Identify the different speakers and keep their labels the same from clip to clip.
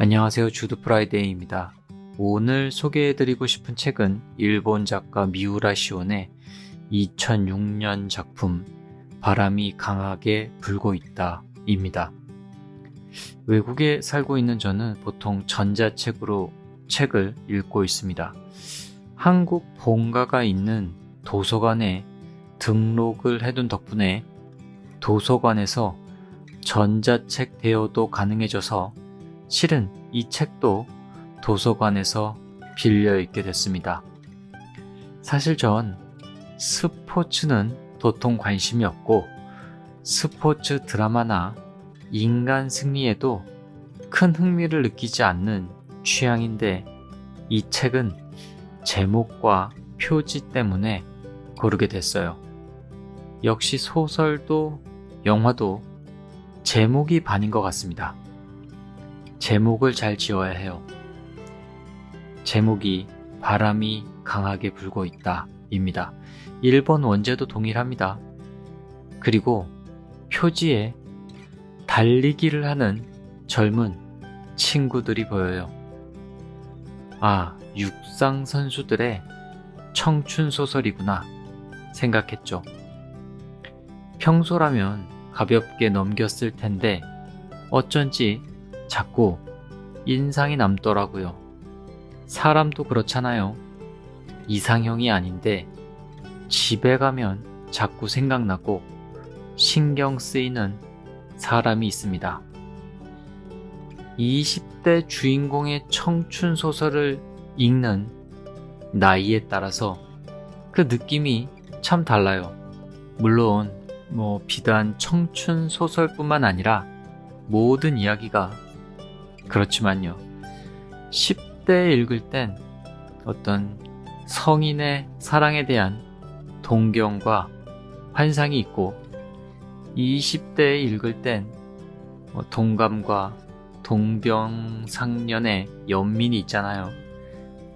Speaker 1: 안녕하세요. 주드 프라이데이입니다. 오늘 소개해드리고 싶은 책은 일본 작가 미우라 시온의 2006년 작품 바람이 강하게 불고 있다 입니다. 외국에 살고 있는 저는 보통 전자책으로 책을 읽고 있습니다. 한국 본가가 있는 도서관에 등록을 해둔 덕분에 도서관에서 전자책 대여도 가능해져서 실은 이 책도 도서관에서 빌려 읽게 됐습니다. 사실 전 스포츠는 도통 관심이 없고 스포츠 드라마나 인간 승리에도 큰 흥미를 느끼지 않는 취향인데 이 책은 제목과 표지 때문에 고르게 됐어요. 역시 소설도 영화도 제목이 반인 것 같습니다. 제목을 잘 지어야 해요. 제목이 바람이 강하게 불고 있다 입니다. 일본 원제도 동일합니다. 그리고 표지에 달리기를 하는 젊은 친구들이 보여요. 아, 육상 선수들의 청춘 소설이구나 생각했죠. 평소라면 가볍게 넘겼을 텐데 어쩐지 자꾸 인상이 남더라고요. 사람도 그렇잖아요. 이상형이 아닌데 집에 가면 자꾸 생각나고 신경 쓰이는 사람이 있습니다. 20대 주인공의 청춘 소설을 읽는 나이에 따라서 그 느낌이 참 달라요. 물론 비단 청춘 소설뿐만 아니라 모든 이야기가 그렇지만요. 10대에 읽을 땐 어떤 성인의 사랑에 대한 동경과 환상이 있고 20대에 읽을 땐 동감과 동병상련의 연민이 있잖아요.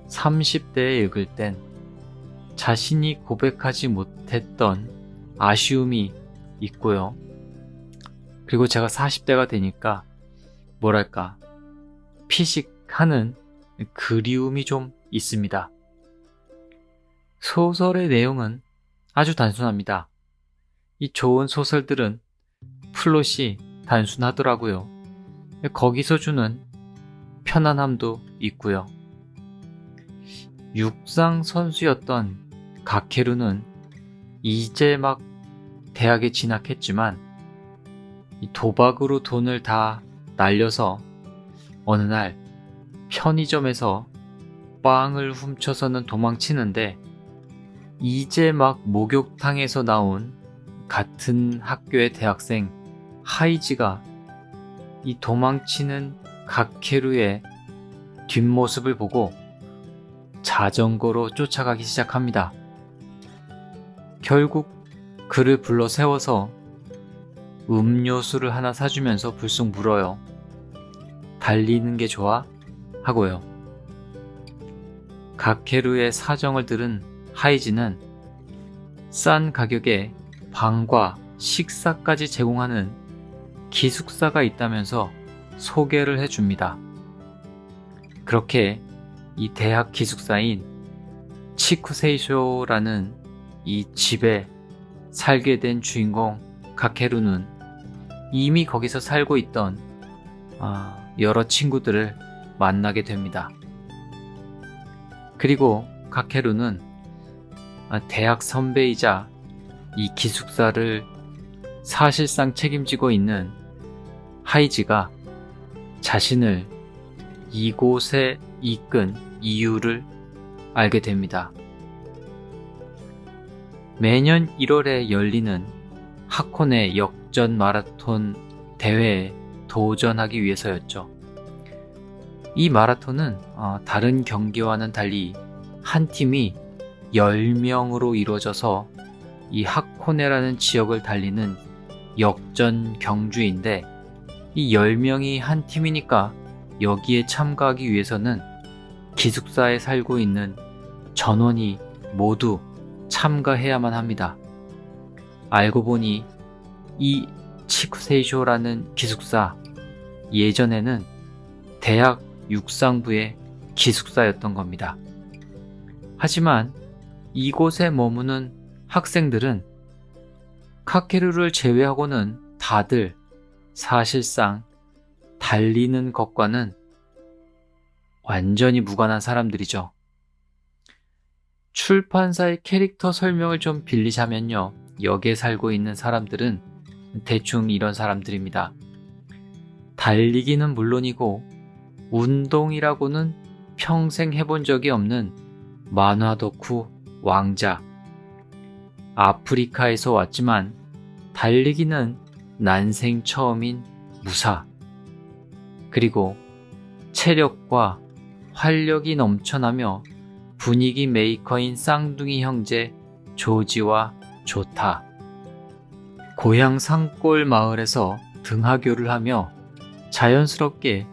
Speaker 1: 30대에 읽을 땐 자신이 고백하지 못했던 아쉬움이 있고요. 그리고 제가 40대가 되니까 피식하는 그리움이 좀 있습니다. 소설의 내용은 아주 단순합니다. 이 좋은 소설들은 플롯이 단순하더라고요. 거기서 주는 편안함도 있고요. 육상 선수였던 가케루는 이제 막 대학에 진학했지만 이 도박으로 돈을 다 날려서 어느 날 편의점에서 빵을 훔쳐서는 도망치는데 이제 막 목욕탕에서 나온 같은 학교의 대학생 하이지가 이 도망치는 가케루의 뒷모습을 보고 자전거로 쫓아가기 시작합니다. 결국 그를 불러 세워서 음료수를 하나 사주면서 불쑥 물어요. 달리는 게 좋아? 하고요. 가케루의 사정을 들은 하이지는 싼 가격에 방과 식사까지 제공하는 기숙사가 있다면서 소개를 해줍니다. 그렇게 이 대학 기숙사인 치쿠세이쇼라는 이 집에 살게 된 주인공 가케루는 이미 거기서 살고 있던 여러 친구들을 만나게 됩니다. 그리고 가케루는 대학 선배이자 이 기숙사를 사실상 책임지고 있는 하이지가 자신을 이곳에 이끈 이유를 알게 됩니다. 매년 1월에 열리는 하코네 역전 마라톤 대회에 도전하기 위해서였죠. 이 마라톤은 다른 경기와는 달리 한 팀이 10명으로 이루어져서 이 하코네라는 지역을 달리는 역전 경주인데 이 10명이 한 팀이니까 여기에 참가하기 위해서는 기숙사에 살고 있는 전원이 모두 참가해야만 합니다. 알고 보니 이 치쿠세이쇼라는 기숙사 예전에는 대학 육상부의 기숙사였던 겁니다. 하지만 이곳에 머무는 학생들은 카케루를 제외하고는 다들 사실상 달리는 것과는 완전히 무관한 사람들이죠. 출판사의 캐릭터 설명을 좀 빌리자면요. 여기에 살고 있는 사람들은 대충 이런 사람들입니다. 달리기는 물론이고 운동이라고는 평생 해본 적이 없는 만화 덕후 왕자. 아프리카에서 왔지만 달리기는 난생 처음인 무사. 그리고 체력과 활력이 넘쳐나며 분위기 메이커인 쌍둥이 형제 조지와 조타. 고향 산골 마을에서 등하교를 하며 자연스럽게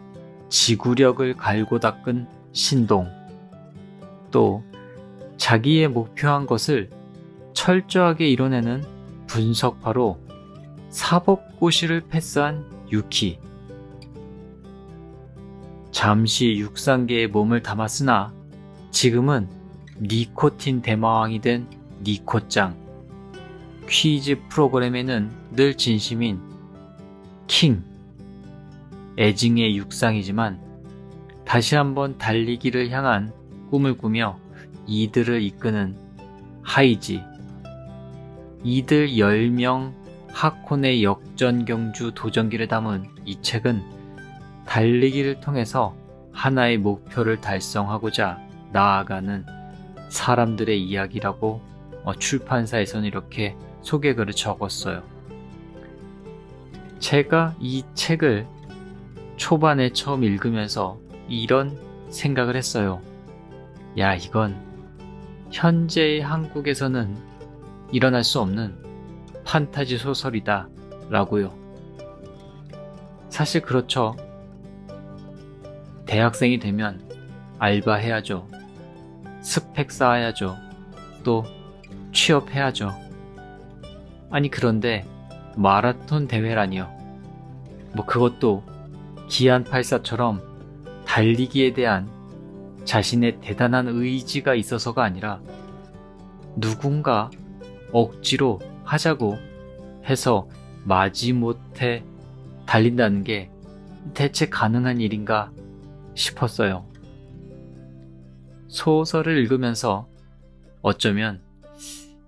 Speaker 1: 지구력을 갈고 닦은 신동. 또 자기의 목표한 것을 철저하게 이뤄내는 분석파로 사법고시를 패스한 유키. 잠시 육상계에 몸을 담았으나 지금은 니코틴 대마왕이 된 니코짱. 퀴즈 프로그램에는 늘 진심인 킹. 애증의 육상이지만 다시 한번 달리기를 향한 꿈을 꾸며 이들을 이끄는 하이지. 이들 10명 하코네 역전경주 도전기를 담은 이 책은 달리기를 통해서 하나의 목표를 달성하고자 나아가는 사람들의 이야기라고 출판사에서는 이렇게 소개글을 적었어요. 제가 이 책을 초반에 처음 읽으면서 이런 생각을 했어요. 야, 이건 현재의 한국에서는 일어날 수 없는 판타지 소설이다 라고요. 사실 그렇죠. 대학생이 되면 알바해야죠. 스펙 쌓아야죠. 또 취업해야죠. 아니 그런데 마라톤 대회라니요. 뭐 그것도 기안84처럼 달리기에 대한 자신의 대단한 의지가 있어서가 아니라 누군가 억지로 하자고 해서 마지못해 달린다는 게 대체 가능한 일인가 싶었어요. 소설을 읽으면서 어쩌면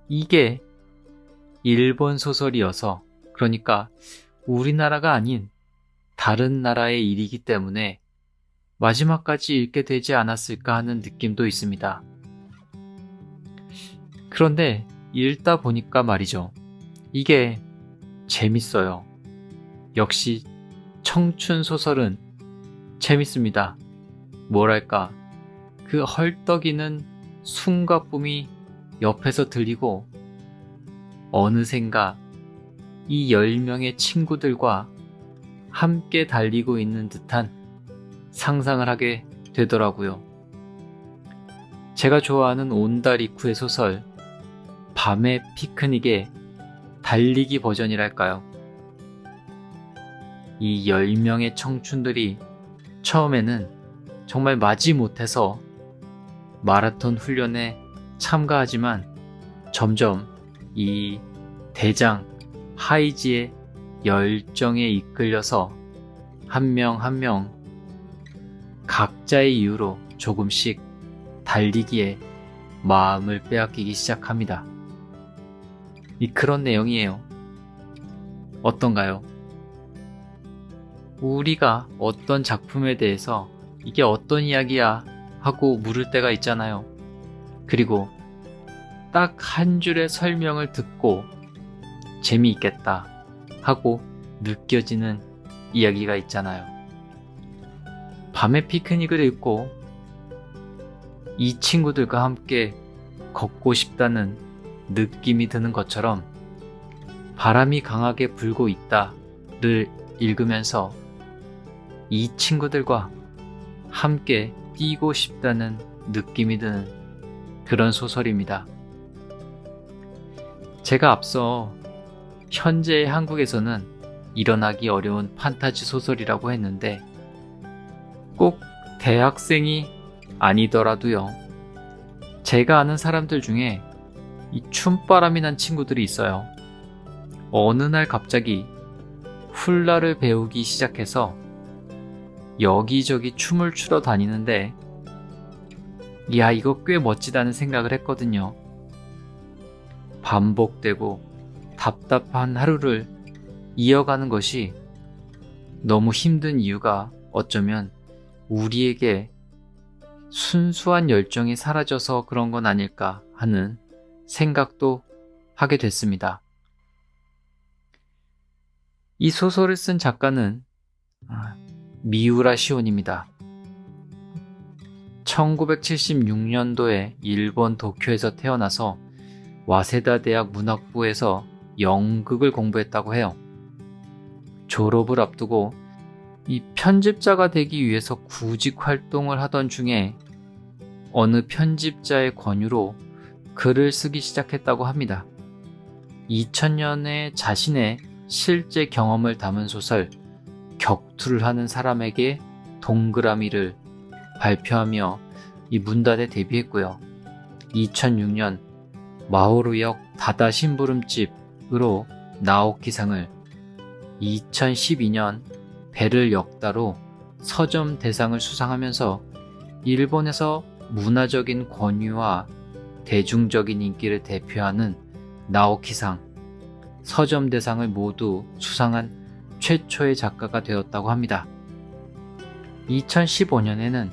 Speaker 1: 이게 일본 소설이어서, 그러니까 우리나라가 아닌 다른 나라의 일이기 때문에 마지막까지 읽게 되지 않았을까 하는 느낌도 있습니다. 그런데 읽다 보니까 말이죠. 이게 재밌어요. 역시 청춘 소설은 재밌습니다. 뭐랄까, 그 헐떡이는 숨가쁨이 옆에서 들리고 어느샌가 이 10명의 친구들과 함께 달리고 있는 듯한 상상을 하게 되더라고요. 제가 좋아하는 온다리쿠의 소설 밤의 피크닉의 달리기 버전이랄까요. 이 10명의 청춘들이 처음에는 정말 마지못해서 마라톤 훈련에 참가하지만 점점 이 대장 하이지의 열정에 이끌려서 한 명 한 명 각자의 이유로 조금씩 달리기에 마음을 빼앗기기 시작합니다. 그런 내용이에요. 어떤가요? 우리가 어떤 작품에 대해서 이게 어떤 이야기야 하고 물을 때가 있잖아요. 그리고 딱 한 줄의 설명을 듣고 재미있겠다 하고 느껴지는 이야기가 있잖아요. 밤의 피크닉을 읽고 이 친구들과 함께 걷고 싶다는 느낌이 드는 것처럼 바람이 강하게 불고 있다를 읽으면서 이 친구들과 함께 뛰고 싶다는 느낌이 드는 그런 소설입니다. 제가 앞서 현재의 한국에서는 일어나기 어려운 판타지 소설이라고 했는데 꼭 대학생이 아니더라도요. 제가 아는 사람들 중에 이 춤바람이 난 친구들이 있어요. 어느 날 갑자기 훌라를 배우기 시작해서 여기저기 춤을 추러 다니는데, 야, 이거 꽤 멋지다는 생각을 했거든요. 반복되고 답답한 하루를 이어가는 것이 너무 힘든 이유가 어쩌면 우리에게 순수한 열정이 사라져서 그런 건 아닐까 하는 생각도 하게 됐습니다. 이 소설을 쓴 작가는 미우라 시온입니다. 1976년도에 일본 도쿄에서 태어나서 와세다 대학 문학부에서 연극을 공부했다고 해요. 졸업을 앞두고 이 편집자가 되기 위해서 구직 활동을 하던 중에 어느 편집자의 권유로 글을 쓰기 시작했다고 합니다. 2000년에 자신의 실제 경험을 담은 소설 격투를 하는 사람에게 동그라미를 발표하며 이 문단에 데뷔했고요. 2006년 마호루역 다다 심부름집으로 나오키상을, 2012년 배를 역다로 서점 대상을 수상하면서 일본에서 문화적인 권위와 대중적인 인기를 대표하는 나오키상, 서점 대상을 모두 수상한 최초의 작가가 되었다고 합니다. 2015년에는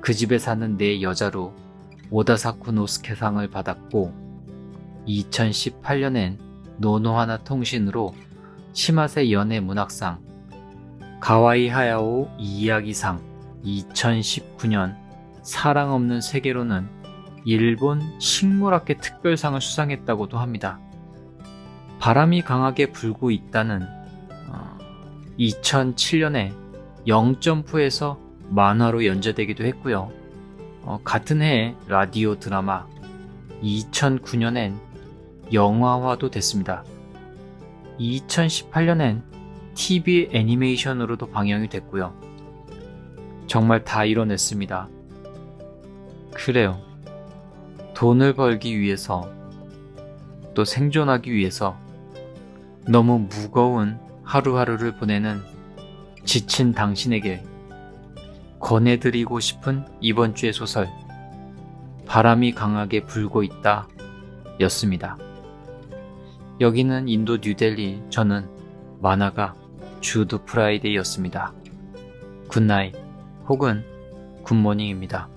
Speaker 1: 그 집에 사는 네 여자로 오다사쿠 노스케상을 받았고, 2018년엔 노노하나 통신으로 시마세 연예 문학상, 가와이 하야오 이야기상, 2019년 사랑 없는 세계로는 일본 식물학계 특별상을 수상했다고도 합니다. 바람이 강하게 불고 있다는 2007년에 영점프에서 만화로 연재되기도 했고요. 같은 해에 라디오 드라마, 2009년엔 영화화도 됐습니다. 2018년엔 TV 애니메이션으로도 방영이 됐고요. 정말 다 이뤄냈습니다. 그래요. 돈을 벌기 위해서, 또 생존하기 위해서 너무 무거운 하루하루를 보내는 지친 당신에게 권해드리고 싶은 이번 주의 소설, 바람이 강하게 불고 있다 였습니다. 여기는 인도 뉴델리, 저는 만화가 주드 프라이데이였습니다. 굿나잇 혹은 굿모닝입니다.